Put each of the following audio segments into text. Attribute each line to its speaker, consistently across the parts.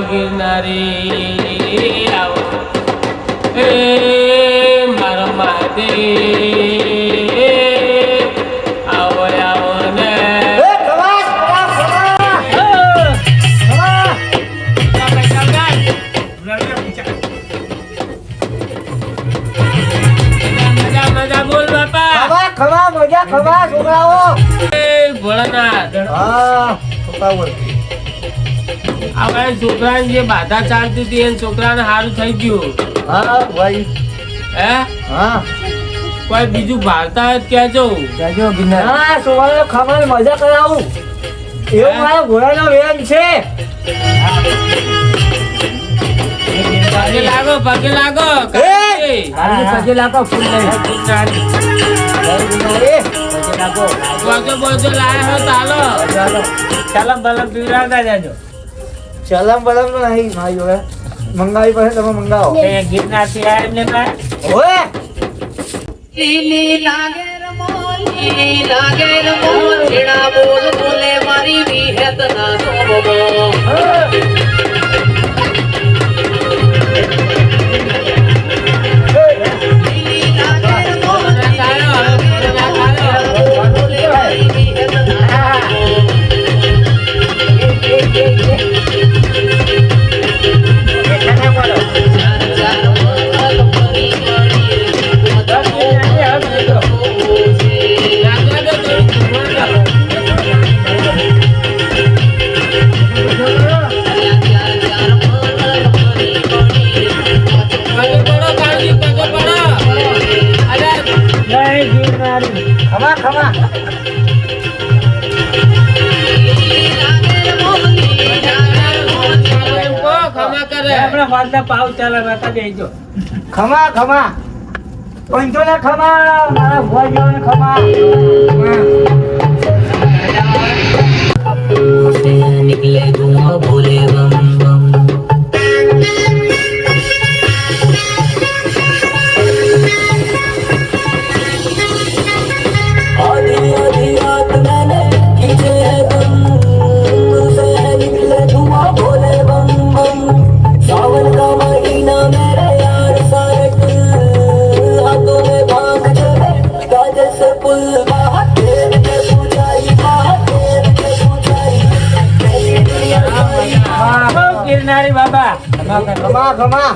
Speaker 1: ગિરનારી આવો એ મારો મહાદેવ આવો આવો ને મજા બોલ બાપા
Speaker 2: ખવા મજા ખવા છોકરાઓ
Speaker 1: એ ભોળાનાથ હવે છોકરાને જે બાધા ચાલતી હતી એ છોકરાને સારું થઈ ગયું
Speaker 2: હા ભાઈ
Speaker 1: હે
Speaker 2: હા
Speaker 1: કોઈ બીજું ભારતા હોય તો કહેજો
Speaker 2: જાજો ગિરનાર હા છોકરાને ખબર મજા કરાવું એવું મારા ઘોડાનો વેમ છે
Speaker 1: પગે લાગો પગે લાગો
Speaker 2: પગે લાગો ફૂલ નહીં
Speaker 1: બોજો બોજો લાયા હો ચાલો
Speaker 2: ચલમ બલમ પીવડાવતા જાજો ચલમ બલમ તો નહીં મારી જોડે મંગાવી પાસે તમે મંગાવો ગિરનાર થી આવ્યા એટલે ઓએ
Speaker 3: લીલી લાગે રમોલ છેડા બોલ બોલે મારી વિહેત ના સોબો
Speaker 2: ખમા ખમા ખમા ખમા પંચોલા ખમા મારા ભુવાજીઓને ખમા
Speaker 3: निकले धुआं भोले बम बम आधी आधी रात मैंने खींचे दम से निकले धुआं भोले बम बम सावन का महीना मेरे यार सारे हाथों में भांग चले काजल से पुल बाहर तेर के पूजाई बाहर तेर के पूजाई
Speaker 2: ગિરનારી બાબા ખમા ખમા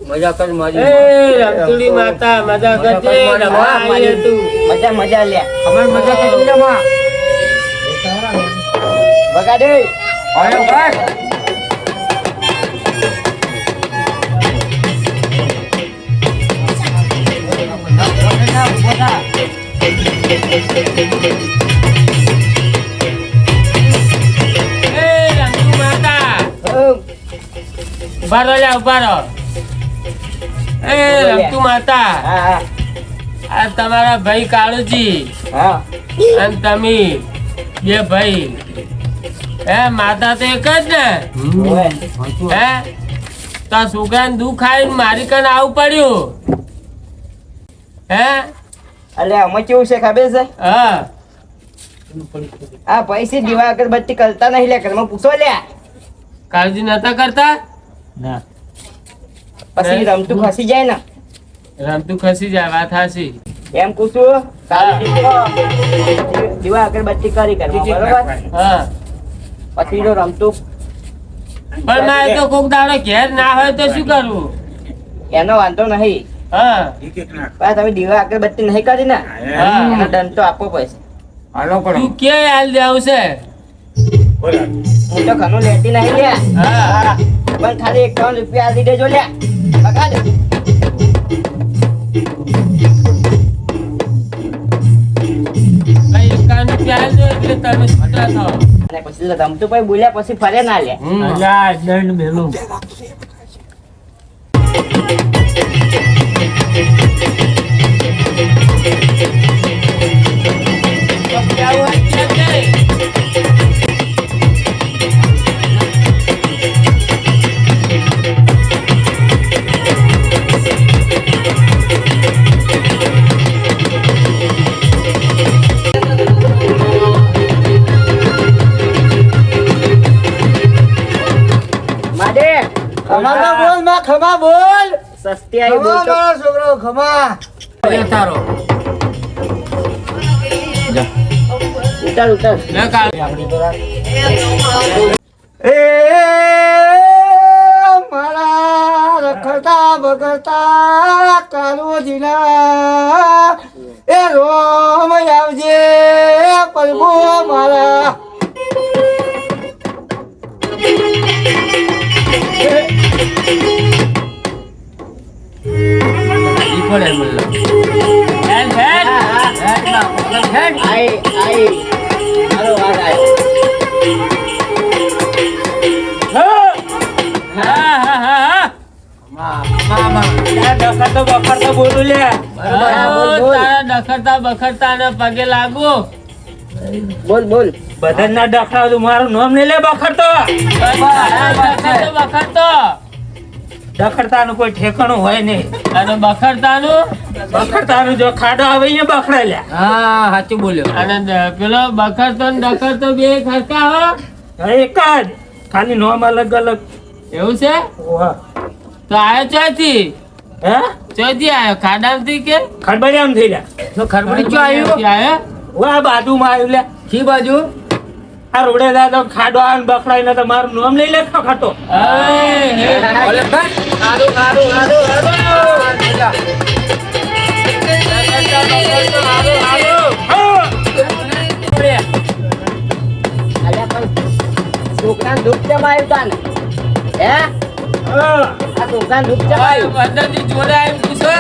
Speaker 2: મજા કર રમતુડી માતા મજા કરજે મજા મજા લે અમાર મજા કરી લે માં બગાડે આયો બસ
Speaker 1: ઉભા રહો ઉભા રહો એ રમતું માતા આ તમારા ભાઈ કાળુજી અને તમે બે ભાઈ હે માતા તો એક જ ને હે તો છોકરાને દુઃખ આવીને મારી કને આવું પડ્યું હે
Speaker 2: અલે અમે કેવું છે ખબર છે
Speaker 1: હા
Speaker 2: આ પૈસે દીવા અગરબત્તી કરતા નહીં લે ઘરમાં પૂછો લે
Speaker 1: કાળજી નતા કરતા
Speaker 2: ના પછી રમતું ખસી જાય ને
Speaker 1: રમતું ખસી જાય વાત હાસી
Speaker 2: એમ પૂછું દીવા અગરબત્તી કરી કરવા બરોબર
Speaker 1: હા
Speaker 2: પછી જો રમતું
Speaker 1: પણ મારે તો કોક દાડો ઘેર ના હોય તો શું કરવું?
Speaker 4: એનો વાંધો નહીં.
Speaker 1: હા
Speaker 4: પણ તમે દીવા અગરબત્તી નહીં કરી ને
Speaker 1: હા.
Speaker 4: એનો દંડ તો આપવો પડશે.
Speaker 1: તું કે હાલ દેવું છે?
Speaker 4: હું તો ઘણું લેતી નહીં લ્યા.
Speaker 1: હા
Speaker 4: પણ ખાલી 51 રૂપિયા આપી દેજો લ્યા. બગાડો.
Speaker 1: ભાઈ 51 રૂપિયા હાલ દે એટલે તમે છૂટા થાઓ.
Speaker 4: અને પછી રમતું પછી બોલ્યા પછી ફરે ના લે.
Speaker 2: અલ્યા દંડ મેલું
Speaker 1: તો કેવું હોય કે દે.
Speaker 4: માડે
Speaker 2: ખમા બોલ માં ખમા બોલ
Speaker 4: સસ્તી આવી બોલ તો.
Speaker 2: છોકરો ખમા
Speaker 1: લે તારો
Speaker 4: ઉતાર ઉતાર.
Speaker 1: લે કાલ
Speaker 2: એ મારા રખડતા બગડતા કાળોજીના એ રોમ આવજે પ્રભુ મારા.
Speaker 1: ઈ પડે મને. હેડ હેડ
Speaker 4: આઈ આઈ મારો વાગ આવ્યો.
Speaker 1: હા હા હા
Speaker 2: ડખરતો બખરતો બોલું લે
Speaker 1: તારા ડખરતા બખરતા ને પગે લાગુ.
Speaker 4: બોલ બોલ.
Speaker 2: બધાના ડખરા મારું નામ ને લે બખરતો
Speaker 1: ડખરતો બખરતો
Speaker 2: ડખરતાનું કોઈ ઠેકાણું હોય નહીં.
Speaker 1: અને બખરતાનું
Speaker 2: બખરતાનું જો ખાડો આવે અહીંયા બખડે લે.
Speaker 1: હા સાચું બોલ્યો. અને પેલો બખરતો ને ડખરતો બે ખરકા હો.
Speaker 2: એક જ ખાલી નામ અલગ અલગ.
Speaker 1: એવું છે?
Speaker 2: વાહ.
Speaker 1: તો આયો ચોથી
Speaker 2: હે
Speaker 1: ચોથી આયો ખાડામાંથી કે
Speaker 2: ખડબડિયામ થઈ લે.
Speaker 1: આયો
Speaker 2: વાહ બાજુમાં આવ્યું લે.
Speaker 1: કી બાજુ?
Speaker 2: આ રોડે દાદા ખાડો આવે ને બખડાય ને તો મારું નામ લઈ લે ખખડતો.
Speaker 4: અલ્યા પણ છોકરાને દુઃખ કેમ આવ્યું તાને? હે
Speaker 2: હા.
Speaker 4: આ છોકરાને દુઃખ કેમ આવ્યું?
Speaker 1: બધાથી જોડે આવીને પૂછો.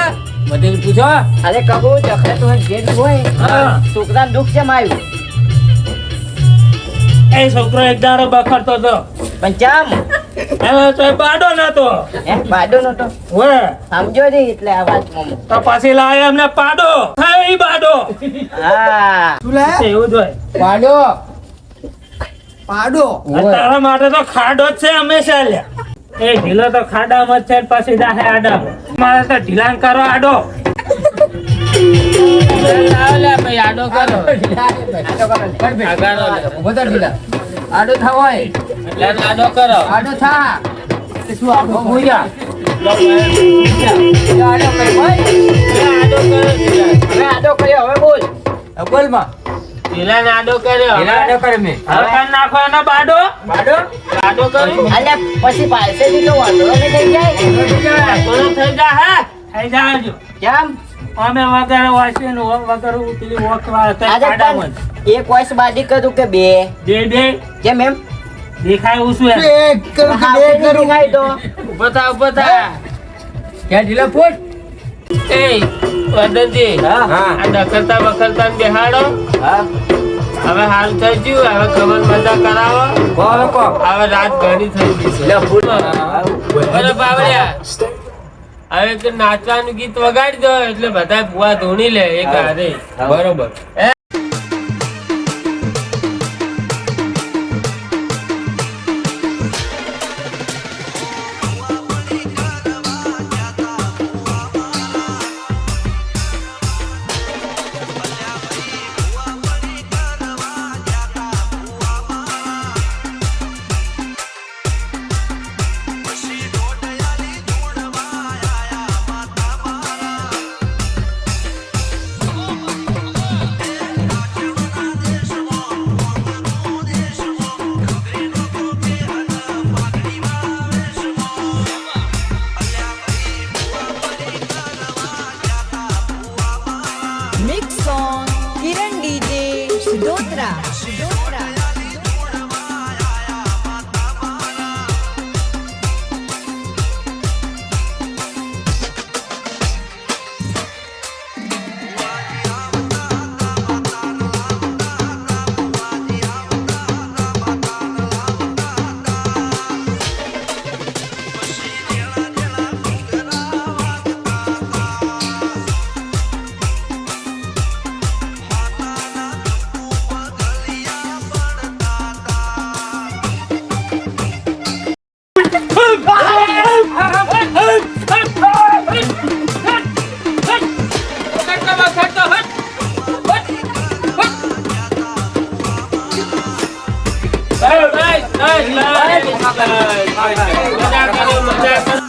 Speaker 1: બધે પૂછો.
Speaker 4: અરે કહું ચખડે તો જે બી હોય
Speaker 2: હા.
Speaker 4: છોકરાને દુઃખ કેમ આવ્યું?
Speaker 2: એ છોકરો એક દાડો બખડતો હતો.
Speaker 4: પણ ચમ
Speaker 2: હવે તો એ બાડો નતો.
Speaker 4: હે બાડો નતો
Speaker 2: હવે
Speaker 4: સમજો નહીં એટલે આ વાતમાં હું.
Speaker 2: તો પછી લાય એમને પાડો થાય ઈ બાડો.
Speaker 4: હા
Speaker 2: એવું જ હોય.
Speaker 1: પાડો
Speaker 2: અને તારા માટે તો ખાડો જ છે હંમેશા લે. એ ઢીલો તો ખાડામાં જ છે ને પછી જાહે આડામાં. મારે તો ઢીલાન કરો આડો.
Speaker 1: લાવો લે ભાઈ આડો કરો. આડો થાવ હોય એટલે આડો કરો. આડો થા. શું આડો હોયા? આડો કરી ભાઈ. આડો કરો.
Speaker 4: હવે આડો કર્યો હવે બોલ.
Speaker 1: બોલ માં. ઢીલાને આડો કર્યો. આડો કરે મે.
Speaker 2: હવે કાન નાખો એનો બાડો.
Speaker 1: આડો કરી.
Speaker 4: અલ્યા પછી પાછળથી તો વાંધો નહીં થઈ જાય.
Speaker 1: કોનો થઈ જા હે?
Speaker 2: થઈ જાજો.
Speaker 4: કેમ
Speaker 2: અમે વગર વાંચીએ ને વગર પેલી વોકવા હતા
Speaker 4: આજે
Speaker 2: ખાડામાં જ.
Speaker 4: પણ એક વોઇસ બાદી કરું કે બે
Speaker 2: બે બે
Speaker 4: કેમ એમ
Speaker 2: દેખાય એવું શું એમ?
Speaker 4: હા, બે દેખાય તો
Speaker 1: ઉભો થા ઉભો થા. ક્યાં ઢીલા ફૂટ? એ વદનજી આ ડખરતા બખરતા ને બેહાડો. હવે હાલ થઈ ગયું. હવે ખબર મજા કરાવો. હવે રાત ઘણી થઈ ગઈ છે. બરાબર બાવળિયા. હવે તો નાચવાનું ગીત વગાડી દો એટલે બધા ભૂવા ધોણી લે એક હારે. બરોબર. મજા કરો